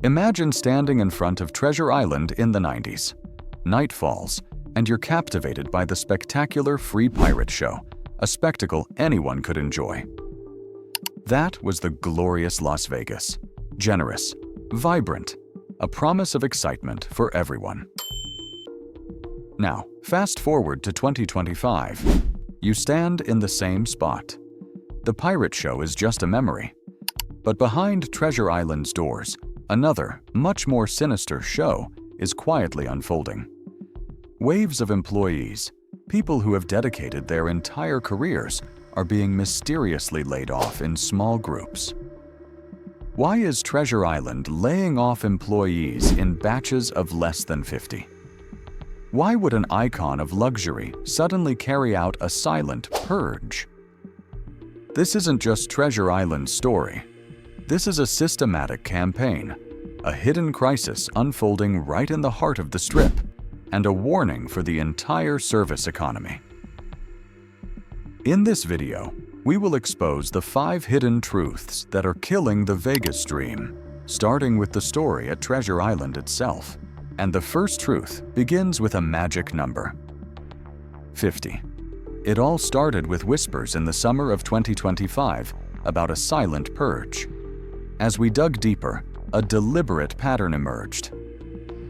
Imagine standing in front of Treasure Island in the 90s. Night falls, and you're captivated by the spectacular free pirate show, a spectacle anyone could enjoy. That was the glorious Las Vegas. Generous, vibrant, a promise of excitement for everyone. Now, fast forward to 2025. You stand in the same spot. The pirate show is just a memory. But behind Treasure Island's doors, another, much more sinister show is quietly unfolding. Waves of employees, people who have dedicated their entire careers, are being mysteriously laid off in small groups. Why is Treasure Island laying off employees in batches of less than 50? Why would an icon of luxury suddenly carry out a silent purge? This isn't just Treasure Island's story. This is a systematic campaign, a hidden crisis unfolding right in the heart of the Strip, and a warning for the entire service economy. In this video, we will expose the 5 hidden truths that are killing the Vegas dream, starting with the story at Treasure Island itself. And the first truth begins with a magic number: 50. It all started with whispers in the summer of 2025 about a silent purge. As we dug deeper, a deliberate pattern emerged.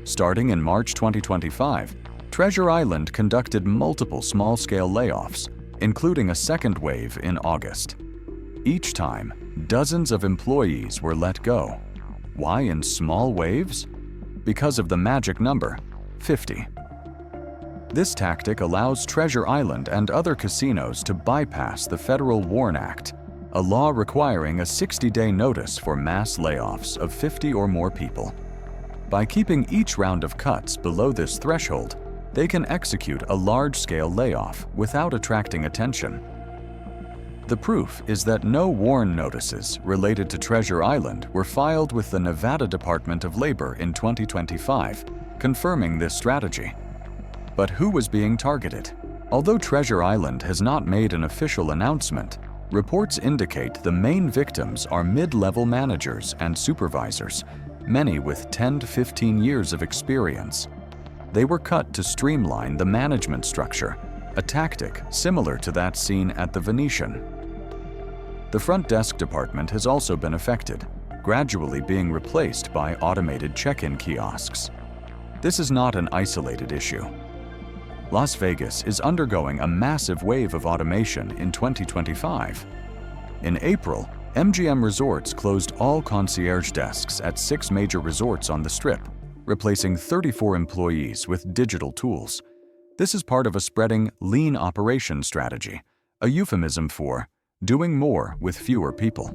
Starting in March 2025, Treasure Island conducted multiple small-scale layoffs, including a second wave in August. Each time, dozens of employees were let go. Why in small waves? Because of the magic number, 50. This tactic allows Treasure Island and other casinos to bypass the Federal WARN Act, a law requiring a 60-day notice for mass layoffs of 50 or more people. By keeping each round of cuts below this threshold, they can execute a large-scale layoff without attracting attention. The proof is that no WARN notices related to Treasure Island were filed with the Nevada Department of Labor in 2025, confirming this strategy. But who was being targeted? Although Treasure Island has not made an official announcement, reports indicate the main victims are mid-level managers and supervisors, many with 10 to 15 years of experience. They were cut to streamline the management structure, a tactic similar to that seen at the Venetian. The front desk department has also been affected, gradually being replaced by automated check-in kiosks. This is not an isolated issue. Las Vegas is undergoing a massive wave of automation in 2025. In April, MGM Resorts closed all concierge desks at 6 major resorts on the Strip, replacing 34 employees with digital tools. This is part of a spreading lean operation strategy, a euphemism for doing more with fewer people.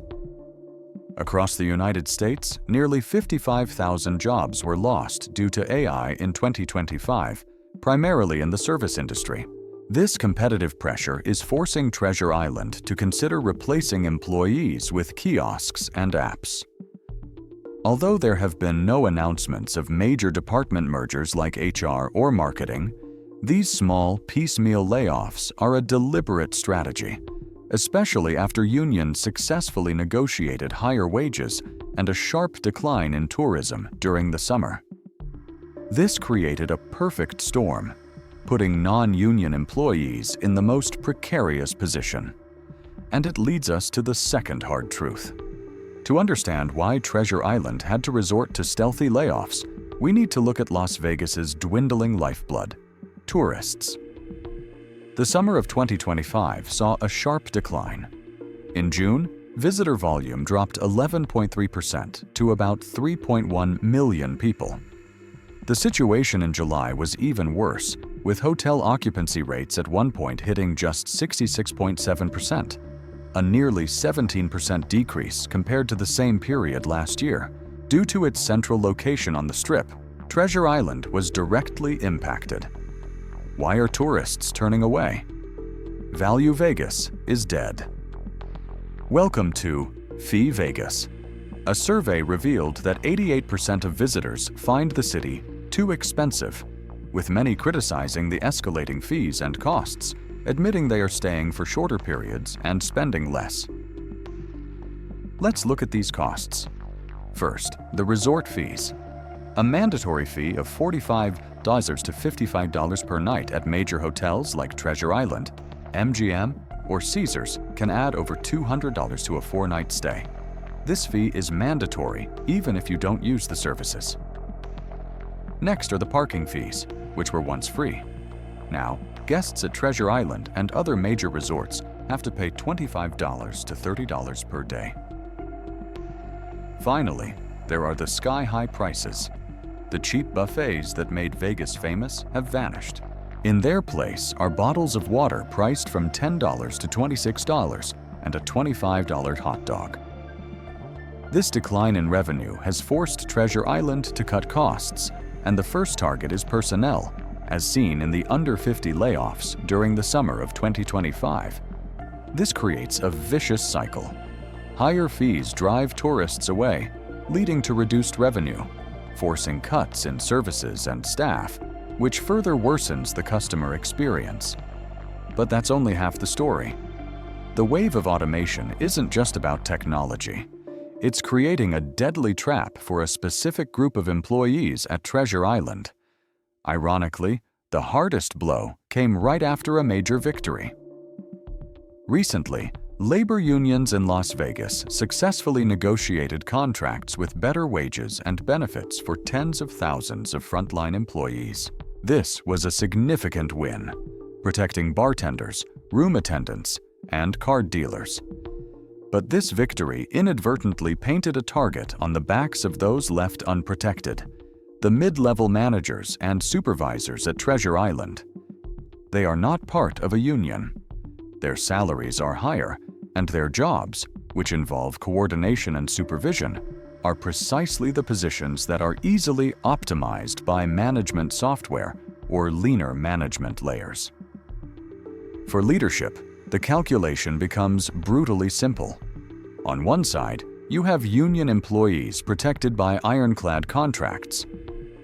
Across the United States, nearly 55,000 jobs were lost due to AI in 2025, primarily in the service industry. This competitive pressure is forcing Treasure Island to consider replacing employees with kiosks and apps. Although there have been no announcements of major department mergers like HR or marketing, these small, piecemeal layoffs are a deliberate strategy, especially after unions successfully negotiated higher wages and a sharp decline in tourism during the summer. This created a perfect storm, putting non-union employees in the most precarious position. And it leads us to the second hard truth. To understand why Treasure Island had to resort to stealthy layoffs, we need to look at Las Vegas's dwindling lifeblood: tourists. The summer of 2025 saw a sharp decline. In June, visitor volume dropped 11.3% to about 3.1 million people. The situation in July was even worse, with hotel occupancy rates at one point hitting just 66.7%, a nearly 17% decrease compared to the same period last year. Due to its central location on the Strip, Treasure Island was directly impacted. Why are tourists turning away? Value Vegas is dead. Welcome to Fee Vegas. A survey revealed that 88% of visitors find the city too expensive, with many criticizing the escalating fees and costs, admitting they are staying for shorter periods and spending less. Let's look at these costs. First, the resort fees. A mandatory fee of $45 to $55 per night at major hotels like Treasure Island, MGM, or Caesars can add over $200 to a 4-night stay. This fee is mandatory even if you don't use the services. Next are the parking fees, which were once free. Now, guests at Treasure Island and other major resorts have to pay $25 to $30 per day. Finally, there are the sky-high prices. The cheap buffets that made Vegas famous have vanished. In their place are bottles of water priced from $10 to $26 and a $25 hot dog. This decline in revenue has forced Treasure Island to cut costs, and the first target is personnel, as seen in the under 50 layoffs during the summer of 2025. This creates a vicious cycle. Higher fees drive tourists away, leading to reduced revenue, forcing cuts in services and staff, which further worsens the customer experience. But that's only half the story. The wave of automation isn't just about technology. It's creating a deadly trap for a specific group of employees at Treasure Island. Ironically, the hardest blow came right after a major victory. Recently, labor unions in Las Vegas successfully negotiated contracts with better wages and benefits for tens of thousands of frontline employees. This was a significant win, protecting bartenders, room attendants, and card dealers. But this victory inadvertently painted a target on the backs of those left unprotected, the mid-level managers and supervisors at Treasure Island. They are not part of a union. Their salaries are higher, and their jobs, which involve coordination and supervision, are precisely the positions that are easily optimized by management software or leaner management layers. For leadership, the calculation becomes brutally simple. On one side, you have union employees protected by ironclad contracts.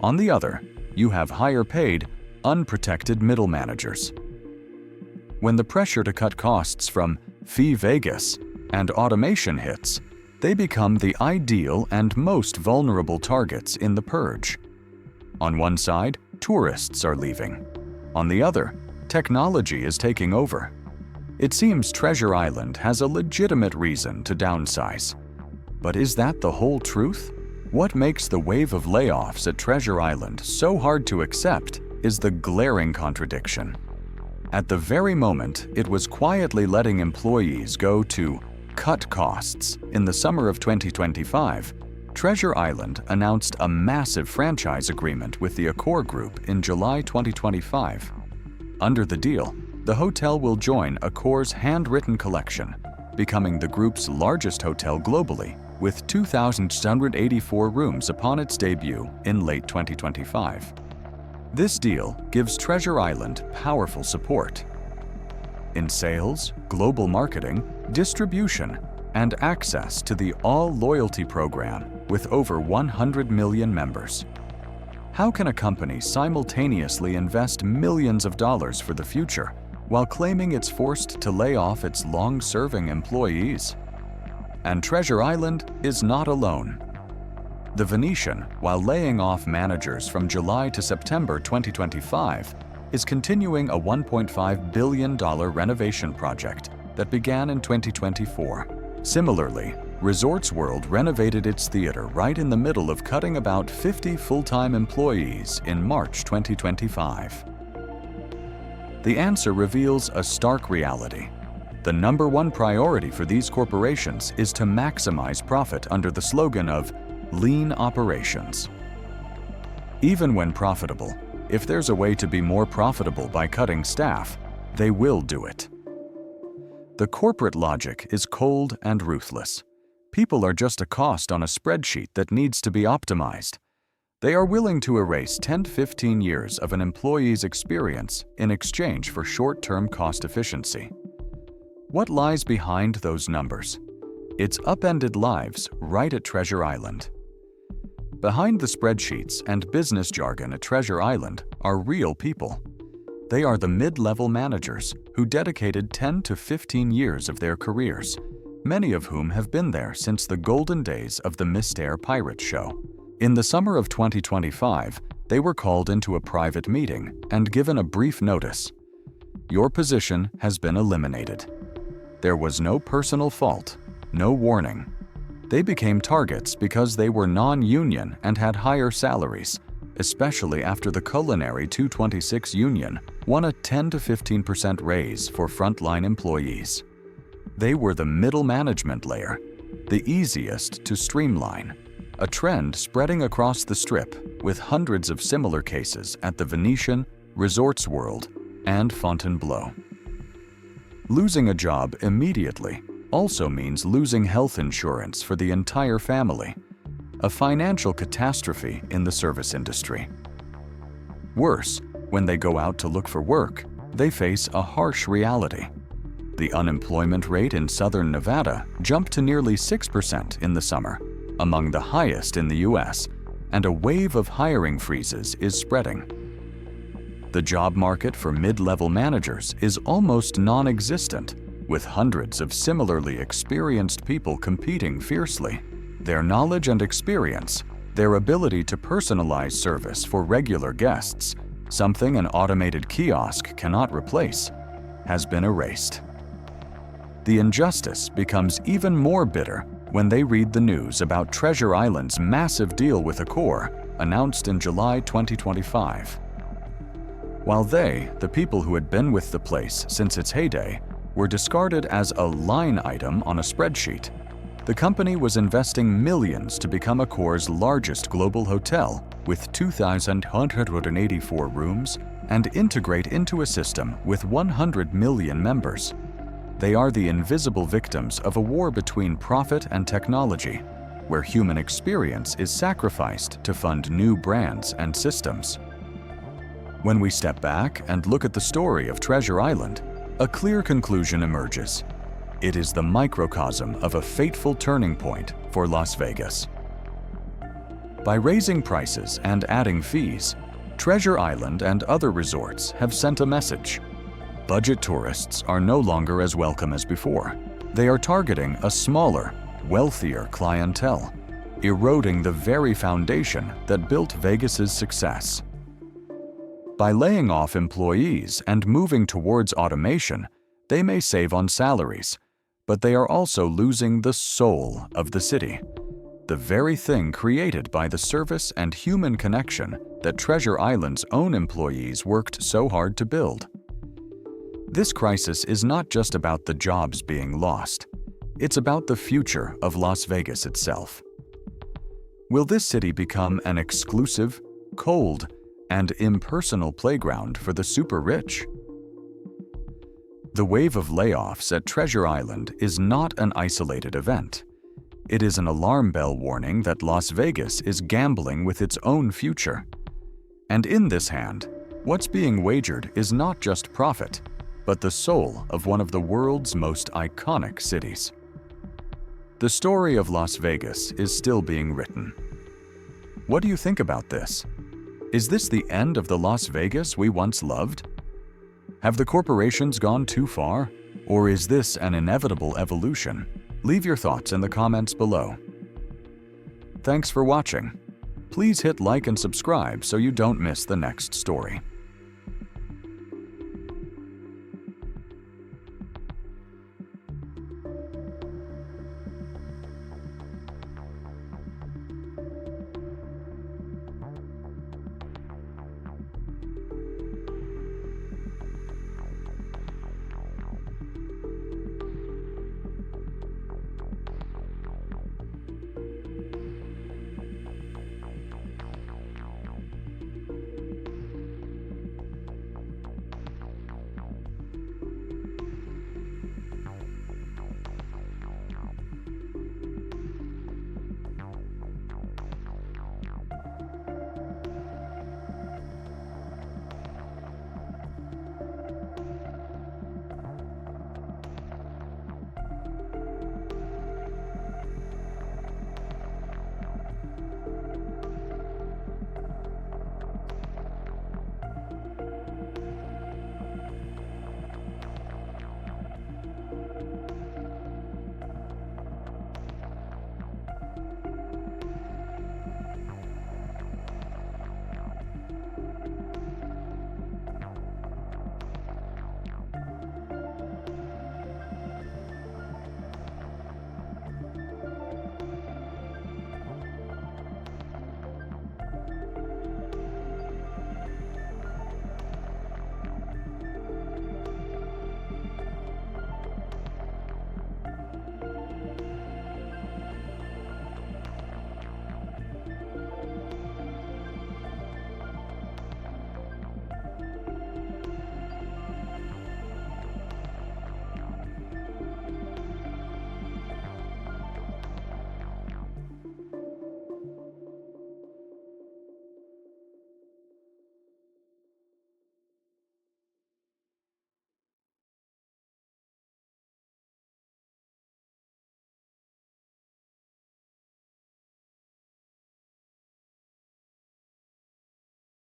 On the other, you have higher-paid, unprotected middle managers. When the pressure to cut costs from Fee Vegas and automation hits, they become the ideal and most vulnerable targets in the purge. On one side, tourists are leaving. On the other, technology is taking over. It seems Treasure Island has a legitimate reason to downsize. But is that the whole truth? What makes the wave of layoffs at Treasure Island so hard to accept is the glaring contradiction. At the very moment it was quietly letting employees go to cut costs in the summer of 2025, Treasure Island announced a massive franchise agreement with the Accor Group in July 2025. Under the deal, the hotel will join Accor's handwritten collection, becoming the group's largest hotel globally, with 2,684 rooms upon its debut in late 2025. This deal gives Treasure Island powerful support in sales, global marketing, distribution, and access to the All Loyalty program with over 100 million members. How can a company simultaneously invest millions of dollars for the future while claiming it's forced to lay off its long-serving employees? And Treasure Island is not alone. The Venetian, while laying off managers from July to September 2025, is continuing a $1.5 billion renovation project that began in 2024. Similarly, Resorts World renovated its theater right in the middle of cutting about 50 full-time employees in March 2025. The answer reveals a stark reality. The number one priority for these corporations is to maximize profit under the slogan of lean operations. Even when profitable, if there's a way to be more profitable by cutting staff, they will do it. The corporate logic is cold and ruthless. People are just a cost on a spreadsheet that needs to be optimized. They are willing to erase 10 to 15 years of an employee's experience in exchange for short-term cost efficiency. What lies behind those numbers? It's upended lives right at Treasure Island. Behind the spreadsheets and business jargon at Treasure Island are real people. They are the mid-level managers who dedicated 10 to 15 years of their careers, many of whom have been there since the golden days of the Mystère Pirate Show. In the summer of 2025, they were called into a private meeting and given a brief notice. Your position has been eliminated. There was no personal fault, no warning. They became targets because they were non-union and had higher salaries, especially after the Culinary 226 union won a 10 to 15% raise for frontline employees. They were the middle management layer, the easiest to streamline, a trend spreading across the Strip with hundreds of similar cases at the Venetian, Resorts World, and Fontainebleau. Losing a job immediately also means losing health insurance for the entire family, a financial catastrophe in the service industry. Worse, when they go out to look for work, they face a harsh reality. The unemployment rate in southern Nevada jumped to nearly 6% in the summer, among the highest in the US, and a wave of hiring freezes is spreading. The job market for mid-level managers is almost non-existent, with hundreds of similarly experienced people competing fiercely. Their knowledge and experience, their ability to personalize service for regular guests, something an automated kiosk cannot replace, has been erased. The injustice becomes even more bitter when they read the news about Treasure Island's massive deal with Accor, announced in July 2025. While they, the people who had been with the place since its heyday, were discarded as a line item on a spreadsheet, the company was investing millions to become Accor's largest global hotel with 2,184 rooms and integrate into a system with 100 million members. They are the invisible victims of a war between profit and technology, where human experience is sacrificed to fund new brands and systems. When we step back and look at the story of Treasure Island, a clear conclusion emerges. It is the microcosm of a fateful turning point for Las Vegas. By raising prices and adding fees, Treasure Island and other resorts have sent a message. Budget tourists are no longer as welcome as before. They are targeting a smaller, wealthier clientele, eroding the very foundation that built Vegas's success. By laying off employees and moving towards automation, they may save on salaries, but they are also losing the soul of the city, the very thing created by the service and human connection that Treasure Island's own employees worked so hard to build. This crisis is not just about the jobs being lost. It's about the future of Las Vegas itself. Will this city become an exclusive, cold, and impersonal playground for the super rich? The wave of layoffs at Treasure Island is not an isolated event. It is an alarm bell warning that Las Vegas is gambling with its own future. And in this hand, what's being wagered is not just profit, but the soul of one of the world's most iconic cities. The story of Las Vegas is still being written. What do you think about this? Is this the end of the Las Vegas we once loved? Have the corporations gone too far, or is this an inevitable evolution? Leave your thoughts in the comments below. Thanks for watching. Please hit like and subscribe so you don't miss the next story.